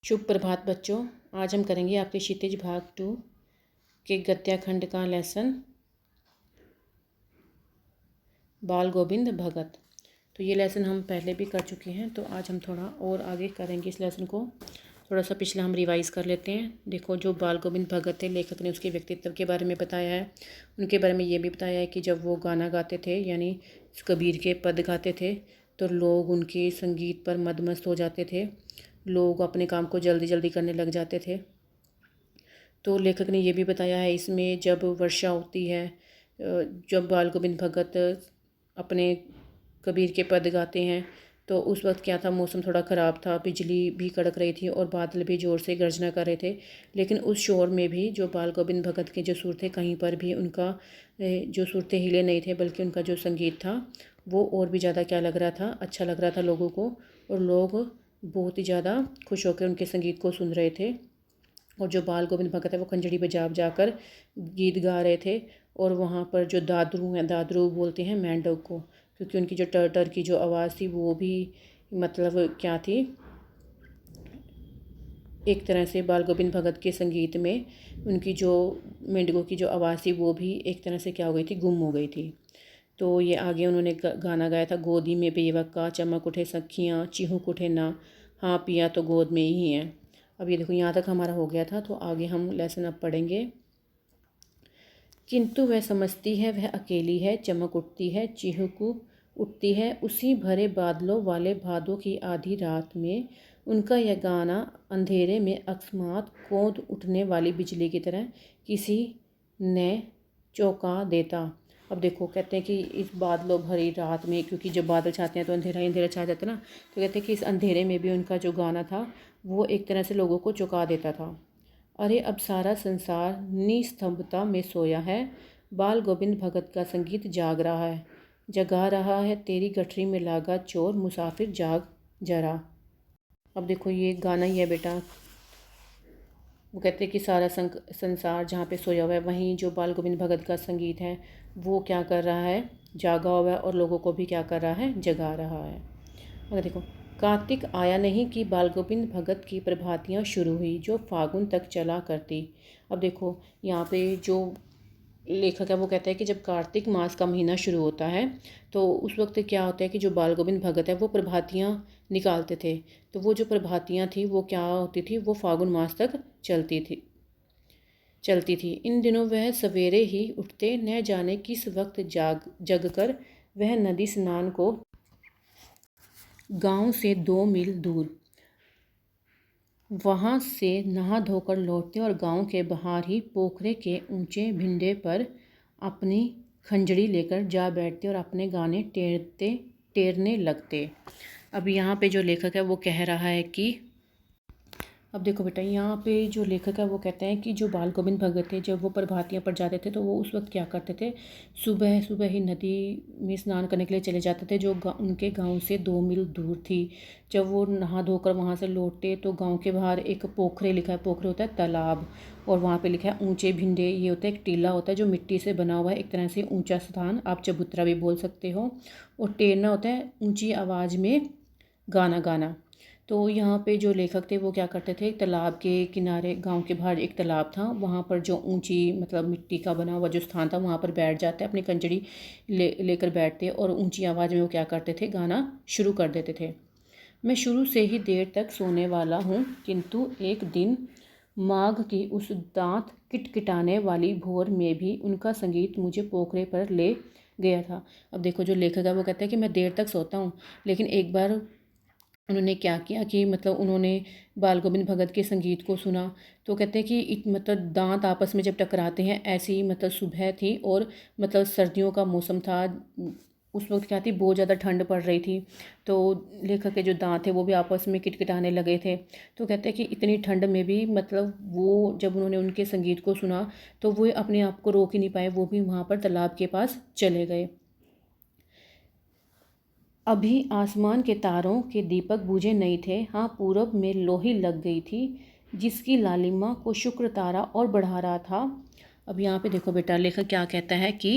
शुभ प्रभात बच्चों। आज हम करेंगे आपके क्षितिज भाग 2 के गद्याखंड का लेसन बाल गोविंद भगत। तो ये लेसन हम पहले भी कर चुके हैं, तो आज हम थोड़ा और आगे करेंगे इस लेसन को। थोड़ा सा पिछला हम रिवाइज़ कर लेते हैं। देखो, जो बाल गोविंद भगत थे, लेखक ने उसके व्यक्तित्व के बारे में बताया है। उनके बारे में ये भी बताया है कि जब वो गाना गाते थे, यानी कबीर के पद गाते थे, तो लोग उनके संगीत पर मदमस्त हो जाते थे। लोग अपने काम को जल्दी जल्दी करने लग जाते थे। तो लेखक ने ये भी बताया है इसमें, जब वर्षा होती है, जब बाल गोविंद भगत अपने कबीर के पद गाते हैं, तो उस वक्त क्या था, मौसम थोड़ा ख़राब था, बिजली भी कड़क रही थी और बादल भी ज़ोर से गर्जना कर रहे थे। लेकिन उस शोर में भी जो बाल गोविंद भगत के जो सुर थे, कहीं पर भी उनका जो सुर थे हिले नहीं थे, बल्कि उनका जो संगीत था वो और भी ज़्यादा क्या लग रहा था, अच्छा लग रहा था लोगों को। और लोग बहुत ही ज़्यादा खुश होकर उनके संगीत को सुन रहे थे। और जो बाल गोविंद भगत है वो खंजड़ी बजा कर गीत गा रहे थे। और वहाँ पर जो दादरू हैं, दादरू बोलते हैं मेंढक को, क्योंकि उनकी जो टर की जो आवाज़ थी वो भी मतलब क्या थी, एक तरह से बाल गोविंद भगत के संगीत में उनकी जो मेंढकों की जो आवाज़ थी वो भी एक तरह से क्या हो गई थी, गुम हो गई थी। तो ये आगे उन्होंने गाना गाया था, गोदी में बेवक्का चमक उठे सखियाँ चिहुक उठे ना, हाँ पिया तो गोद में ही है। अब ये देखो, यहाँ तक हमारा हो गया था, तो आगे हम लेसन अब पढ़ेंगे। किंतु वह समझती है वह अकेली है, चमक उठती है चिहुक उठती है, उसी भरे बादलों वाले भादों की आधी रात में उनका यह गाना अंधेरे में अकस्मात कौंध उठने वाली बिजली की तरह किसी ने चौंका देता। अब देखो, कहते हैं कि इस बादलों भरी रात में, क्योंकि जब बादल छाते हैं तो अंधेरा ही अंधेरा छा जाता है ना, तो कहते हैं कि इस अंधेरे में भी उनका जो गाना था वो एक तरह से लोगों को चौंका देता था। अरे अब सारा संसार निस्तब्धता में सोया है, बाल गोविंद भगत का संगीत जाग रहा है, जगा रहा है तेरी गठरी में लागा चोर मुसाफिर जाग जरा। अब देखो, ये गाना ही है बेटा। वो कहते हैं कि सारा संसार जहाँ पे सोया हुआ है, वहीं जो बाल गोविंद भगत का संगीत है वो क्या कर रहा है, जागा हुआ है, और लोगों को भी क्या कर रहा है, जगा रहा है। और देखो, कार्तिक आया नहीं कि बाल गोविंद भगत की प्रभातियाँ शुरू हुई जो फागुन तक चला करती। अब देखो, यहाँ पे जो लेखक है वो कहता है कि जब कार्तिक मास का महीना शुरू होता है, तो उस वक्त क्या होता है कि जो बाल गोविंद भगत है वो प्रभातियाँ निकालते थे। तो वो जो प्रभातियाँ थी वो क्या होती थी, वो फागुन मास तक चलती थी। इन दिनों वह सवेरे ही उठते, न जाने किस वक्त जग कर वह नदी स्नान को गांव से 2 मील दूर वहाँ से नहा धोकर लौटते और गांव के बाहर ही पोखरे के ऊंचे भिंडे पर अपनी खंजड़ी लेकर जा बैठते और अपने गाने टेरने लगते। अब यहाँ पे जो लेखक है वो कह रहा है कि, अब देखो बेटा, यहाँ पे जो लेखक है वो कहते हैं कि जो बाल गोविंद भगत थे, जब वो प्रभातियाँ पर जाते थे तो वो उस वक्त क्या करते थे, सुबह सुबह ही नदी में स्नान करने के लिए चले जाते थे, जो उनके गांव से 2 मील दूर थी। जब वो नहा धोकर वहाँ से लौटते तो गांव के बाहर एक पोखरे लिखा है, पोखरे होता है तालाब, और वहाँ पे लिखा है ऊंचे भिंडे। ये होता है एक टीला होता है जो मिट्टी से बना हुआ है, एक तरह से ऊंचा स्थान, आप चबूतरा भी बोल सकते हो। और टेरना होता है ऊंची आवाज़ में गाना गाना। तो यहाँ पे जो लेखक थे वो क्या करते थे, तालाब के किनारे, गांव के बाहर एक तालाब था, वहाँ पर जो ऊंची मतलब मिट्टी का बना हुआ जो स्थान था वहाँ पर बैठ जाते, अपनी कंजड़ी लेकर बैठते और ऊंची आवाज़ में वो क्या करते थे, गाना शुरू कर देते थे। मैं शुरू से ही देर तक सोने वाला हूँ, किंतु एक दिन माघ की उस दांत किटकिटाने वाली भोर में भी उनका संगीत मुझे पोखरे पर ले गया था। अब देखो, जो लेखक है वो कहता है कि मैं देर तक सोता हूँ, लेकिन एक बार उन्होंने क्या किया कि मतलब उन्होंने बाल गोविंद भगत के संगीत को सुना। तो कहते हैं कि मतलब दांत आपस में जब टकराते हैं, ऐसी मतलब सुबह थी और मतलब सर्दियों का मौसम था। उस वक्त क्या थी, बहुत ज़्यादा ठंड पड़ रही थी। तो लेखक के जो दांत थे वो भी आपस में किटकिटाने लगे थे। तो कहते हैं कि इतनी ठंड में भी मतलब वो जब उन्होंने उनके संगीत को सुना तो वो अपने आप को रोक ही नहीं पाए, वो भी वहाँ पर तालाब के पास चले गए। अभी आसमान के तारों के दीपक बुझे नहीं थे, हाँ पूरब में लोही लग गई थी जिसकी लालिमा को शुक्र तारा और बढ़ा रहा था। अब यहाँ पे देखो बेटा, लेखक क्या कहता है कि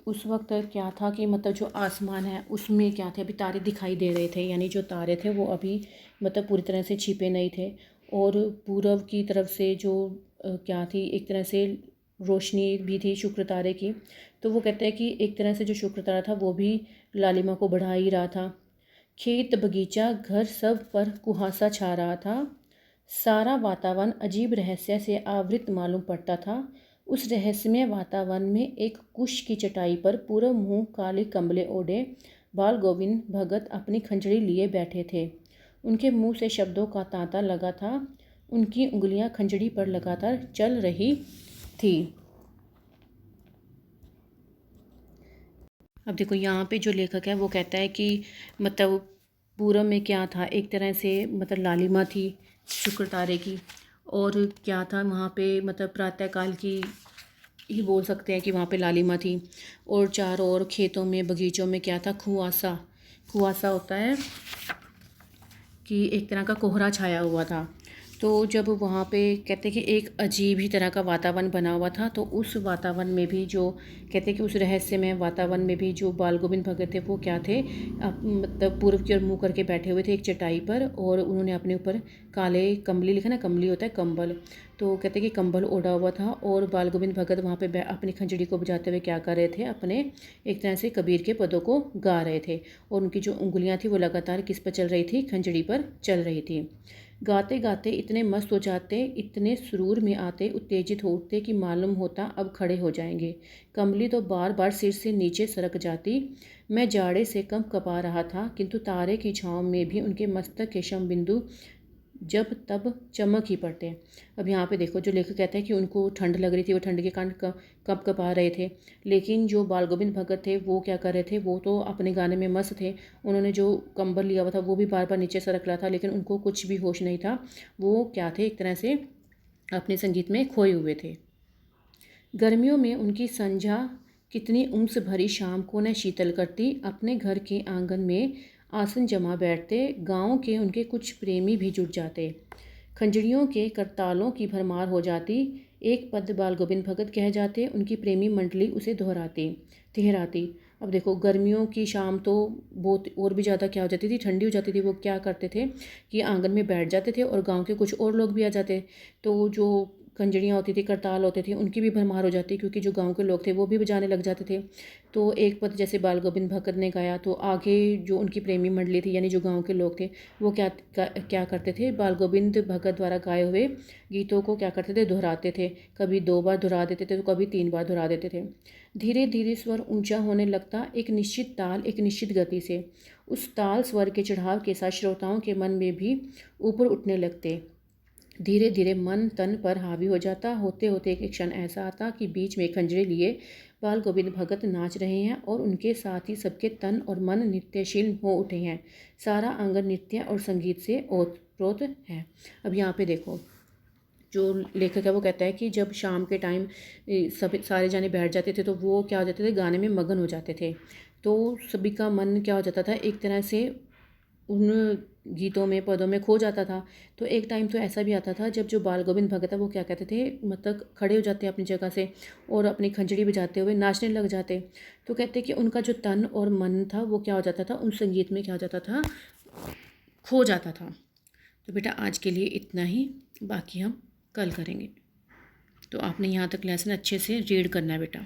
उस वक्त क्या था कि मतलब जो आसमान है उसमें क्या थे, अभी तारे दिखाई दे रहे थे, यानी जो तारे थे वो अभी मतलब पूरी तरह से छिपे नहीं थे। और पूरब की तरफ से जो क्या थी, एक तरह से रोशनी भी थी शुक्र तारे की। तो वो कहते हैं कि एक तरह से जो शुक्र तारा था वो भी लालिमा को बढ़ा ही रहा था। खेत बगीचा घर सब पर कुहासा छा रहा था। सारा वातावरण अजीब रहस्य से आवृत मालूम पड़ता था। उस रहस्यमय वातावरण में एक कुश की चटाई पर पूरा मुंह काले कंबले ओढ़े बाल गोविंद भगत अपनी खंजड़ी लिए बैठे थे। उनके मुंह से शब्दों का तांता लगा था। उनकी उंगलियां खंजड़ी पर लगातार चल रही थी। अब देखो यहाँ पे जो लेखक है वो कहता है कि मतलब पूरब में क्या था, एक तरह से मतलब लालिमा थी शुक्र तारे की। और क्या था वहाँ पे, मतलब प्रातःकाल की ही बोल सकते हैं कि वहाँ पे लालिमा थी। और चारों ओर खेतों में बगीचों में क्या था, कुआसा। कुआसा होता है कि एक तरह का कोहरा छाया हुआ था। तो जब वहाँ पे कहते कि एक अजीब ही तरह का वातावरण बना हुआ था, तो उस वातावरण में भी जो कहते कि उस रहस्यमय वातावरण में भी जो बाल गोविंद भगत थे वो क्या थे, मतलब पूर्व की ओर मुँह करके बैठे हुए थे एक चटाई पर। और उन्होंने अपने ऊपर काले कंबली, लिखा ना कंबली होता है कंबल, तो कहते कि कंबल ओढ़ा हुआ था। और बाल गोविंद भगत वहाँ पे अपनी खंजड़ी को बजाते हुए क्या कर रहे थे, अपने एक तरह से कबीर के पदों को गा रहे थे। और उनकी जो उंगलियाँ थी वो लगातार किस पर चल रही थी, खंजड़ी पर चल रही थी। गाते गाते इतने मस्त हो जाते, इतने सुरूर में आते, उत्तेजित होते कि मालूम होता अब खड़े हो जाएंगे। कमली तो बार बार सिर से नीचे सरक जाती। मैं जाड़े से कम कपा रहा था, किंतु तारे की छाँव में भी उनके मस्तक के शम बिंदु जब तब चमक ही पड़ते हैं। अब यहाँ पे देखो जो लेखक कहते हैं कि उनको ठंड लग रही थी, वो ठंड के कारण कप कपा रहे थे। लेकिन जो बाल गोविंद भगत थे वो क्या कर रहे थे, वो तो अपने गाने में मस्त थे। उन्होंने जो कंबल लिया हुआ था वो भी बार बार नीचे सरक रहा था, लेकिन उनको कुछ भी होश नहीं था। वो क्या थे, एक तरह से अपने संगीत में खोए हुए थे। गर्मियों में उनकी संध्या कितनी उम्स भरी शाम को न शीतल करती। अपने घर के आंगन में आसन जमा बैठते, गांव के उनके कुछ प्रेमी भी जुट जाते। खंजड़ियों के करतालों की भरमार हो जाती। एक पद बाल गोविंद भगत कह जाते, उनकी प्रेमी मंडली उसे दोहराती ठहराती। अब देखो गर्मियों की शाम तो बहुत और भी ज़्यादा क्या हो जाती थी, ठंडी हो जाती थी। वो क्या करते थे कि आंगन में बैठ जाते थे और गांव के कुछ और लोग भी आ जाते। तो जो खंजड़ियाँ होती थी, करताल होते थे, उनकी भी भरमार हो जाती, क्योंकि जो गांव के लोग थे वो भी बजाने लग जाते थे। तो एक पद जैसे बाल गोविंद भगत ने गाया, तो आगे जो उनकी प्रेमी मंडली थी यानी जो गांव के लोग थे वो क्या करते थे, बाल गोविंद भगत द्वारा गाए हुए गीतों को क्या करते थे, दोहराते थे। कभी 2 बार दोहरा देते थे, तो कभी 3 बार दोहरा देते थे। धीरे धीरे स्वर ऊंचा होने लगता, एक निश्चित ताल, एक निश्चित गति से। उस ताल स्वर के चढ़ाव के साथ श्रोताओं के मन में भी ऊपर उठने लगते। धीरे धीरे मन तन पर हावी हो जाता। होते होते एक क्षण ऐसा आता कि बीच में खंजरे लिए बाल गोविंद भगत नाच रहे हैं और उनके साथ ही सबके तन और मन नृत्यशील हो उठे हैं। सारा आंगन नृत्य और संगीत से ओतप्रोत है। अब यहाँ पे देखो जो लेखक है वो कहता है कि जब शाम के टाइम सब सारे जाने बैठ जाते थे, तो वो क्या हो जाते थे, गाने में मगन हो जाते थे। तो सभी का मन क्या हो जाता था, एक तरह से उन गीतों में, पदों में खो जाता था। तो एक टाइम तो ऐसा भी आता था जब जो बाल गोविंद भगत है वो क्या कहते थे, मतलब खड़े हो जाते अपनी जगह से और अपनी खंजड़ी बजाते हुए नाचने लग जाते। तो कहते कि उनका जो तन और मन था वो क्या हो जाता था, उन संगीत में क्या हो जाता था, खो जाता था। तो बेटा आज के लिए इतना ही, बाकी हम कल करेंगे। तो आपने यहाँ तक लेसन अच्छे से रीड करना है बेटा।